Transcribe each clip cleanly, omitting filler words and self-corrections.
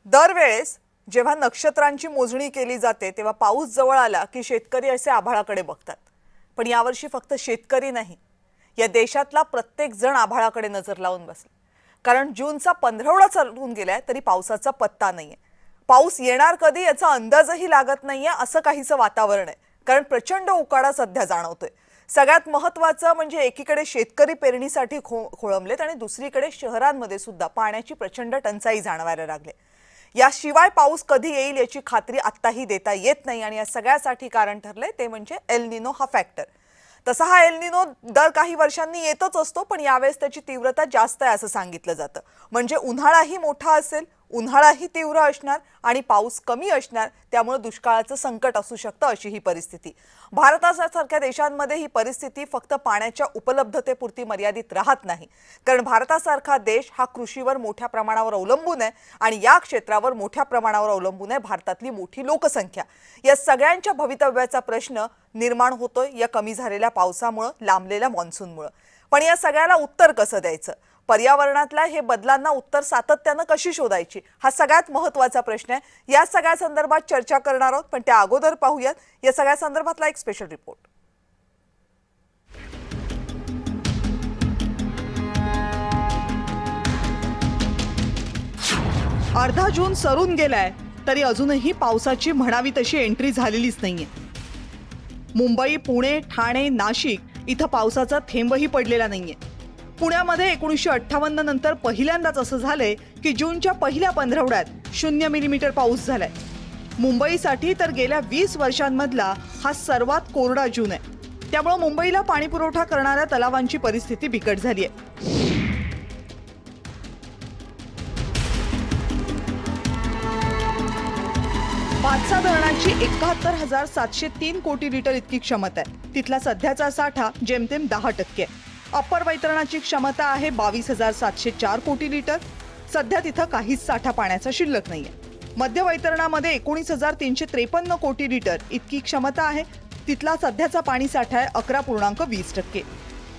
दरवेळेस जेव्हा नक्षत्रांची मोजणी केली जाते तेव्हा पाऊस जवळ आला की शेतकरी असे आभाळाकडे बघतात. पण यावर्षी फक्त शेतकरी नाही, या देशातला प्रत्येक जण आभाळाकडे नजर लावून बसला. कारण जूनचा 15 चालून गेलाय तरी पावसाचा पत्ता नाहीये. पाऊस येणार कधी याचा अंदाजही लागत नाहीये असं काहीसं वातावरण आहे. कारण प्रचंड उकाडा सध्या जाणवतोय. सगळ्यात महत्त्वाचं म्हणजे एकीकडे शेतकरी पेरणीसाठी खोळंबलेत आणि दुसरीकडे शहरांमध्ये सुद्धा पाण्याची प्रचंड टंचाई जाणवायला लागली. याशिवाय पाऊस कधी येईल याची खात्री आत्ताही देता येत नाही आणि या सगळ्यासाठी कारण ठरले ते म्हणजे एल निनो हा फॅक्टर. तसा हा एल निनो दर काही वर्षांनी येतच असतो, पण यावेळेस त्याची तीव्रता जास्त आहे असं सांगितलं जातं. म्हणजे उन्हाळाही मोठा असेल, उन्हाळाही तीव्र असणार आणि पाऊस कमी असणार, त्यामुळे दुष्काळाचं संकट असू शकतं अशी ही परिस्थिती. भारतासारख्या देशांमध्ये ही परिस्थिती फक्त पाण्याच्या उपलब्धतेपुरती मर्यादित राहत नाही. कारण भारतासारखा देश हा कृषीवर मोठ्या प्रमाणावर अवलंबून आहे आणि या क्षेत्रावर मोठ्या प्रमाणावर अवलंबून आहे भारतातली मोठी लोकसंख्या. या सगळ्यांच्या भवितव्याचा प्रश्न निर्माण होतोय या कमी झालेल्या पावसामुळे, लांबलेल्या मॉन्सूनमुळे. पण या सगळ्याला उत्तर कसं द्यायचं? पर्यावरणातल्या हे बदलांना उत्तर सातत्यानं कशी शोधायची, हा सगळ्यात महत्त्वाचा प्रश्न आहे. या सगळ्या संदर्भात चर्चा करणार आहोत, पण त्या अगोदर पाहूयात या सगळ्या संदर्भातला एक स्पेशल रिपोर्ट. अर्धा जून सरून गेलाय तरी अजूनही पावसाची म्हणावी तशी एंट्री झालेलीच नाहीये. मुंबई, पुणे, ठाणे, नाशिक इथं पावसाचा थेंबही पडलेला नाहीये. पुण्यामध्ये 1958 नंतर पहिल्यांदाच असं झालंय की जूनच्या पहिल्या 15 0 मिलीमीटर पाऊस झालाय. मुंबईसाठी तर गेल्या 20 वर्षांमधला हा सर्वात कोरडा जून आहे. त्यामुळे मुंबईला पाणी पुरवठा करणाऱ्या तलावांची परिस्थिती बिकट झाली आहे. पाटसा धरणाची 71,703 कोटी लिटर इतकी क्षमता आहे. तिथला सध्याचा साठा जेमतेम 10% आहे. अप्पर वैतरणाची क्षमता आहे 22,704 कोटी लिटर. सध्या तिथं काहीच साठा पाण्याचा शिल्लक नाहीये. मध्य वैतरणामध्ये 19,353 कोटी लिटर इतकी क्षमता आहे. तिथला सध्याचा पाणी साठा आहे 11.20%.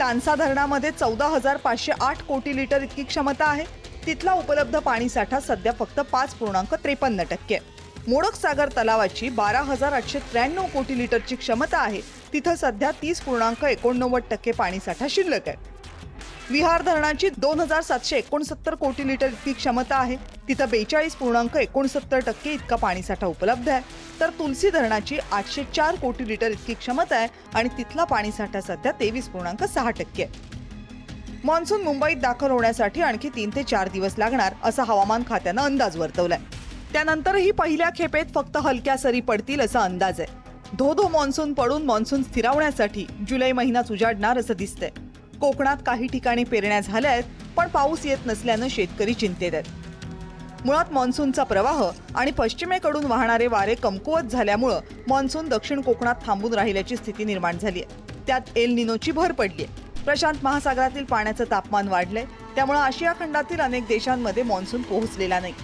तानसा धरणामध्ये 14,508 कोटी लिटर इतकी क्षमता आहे. तिथला उपलब्ध पाणी साठा सध्या फक्त 5.53%. मोडक सागर तलावाची 12,893 कोटी लिटरची क्षमता आहे. तिथं सध्या 30.89% पाणीसाठा शिल्लक आहे. विहार धरणाची 2,769 कोटी लिटर इतकी क्षमता आहे. तिथं 42.69% इतका पाणीसाठा उपलब्ध आहे. तर तुलसी धरणाची 804 कोटी लिटर इतकी क्षमता आहे आणि तिथला पाणीसाठा सध्या 23.6% आहे. मान्सून मुंबईत दाखल होण्यासाठी आणखी 3 ते 4 दिवस लागणार असा हवामान खात्यानं अंदाज वर्तवलाय. त्यानंतरही पहिल्या खेपेत फक्त हलक्या सरी पडतील असा अंदाज आहे. धो मान्सून पडून मान्सून स्थिरावण्यासाठी जुलै महिनाच उजाडणार असं दिसतंय. कोकणात काही ठिकाणी पेरण्या झाल्या आहेत, पण पाऊस येत नसल्यानं शेतकरी चिंतेत आहेत. मुळात मान्सूनचा प्रवाह आणि पश्चिमेकडून वाहणारे वारे कमकुवत झाल्यामुळं मान्सून दक्षिण कोकणात थांबून राहिल्याची स्थिती निर्माण झाली आहे. त्यात एल निनोची भर पडली आहे. प्रशांत महासागरातील पाण्याचं तापमान वाढलंय, त्यामुळे आशिया खंडातील अनेक देशांमध्ये मान्सून पोहोचलेला नाही.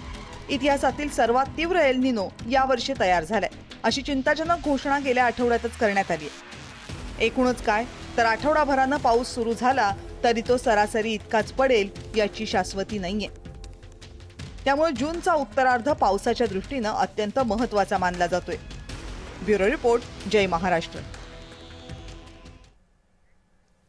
इतिहासातील सर्वात तीव्र एल निनो यावर्षी तयार झालाय अशी चिंताजनक घोषणा गेल्या आठवड्यातच करण्यात आली आहे. एकूणच काय तर आठवडाभरानं पाऊस सुरू झाला तरी तो सरासरी इतकाच पडेल याची शाश्वती नाहीये. त्यामुळे जूनचा उत्तरार्ध पावसाच्या दृष्टीनं अत्यंत महत्त्वाचा मानला जातोय. ब्युरो रिपोर्ट, जय महाराष्ट्र.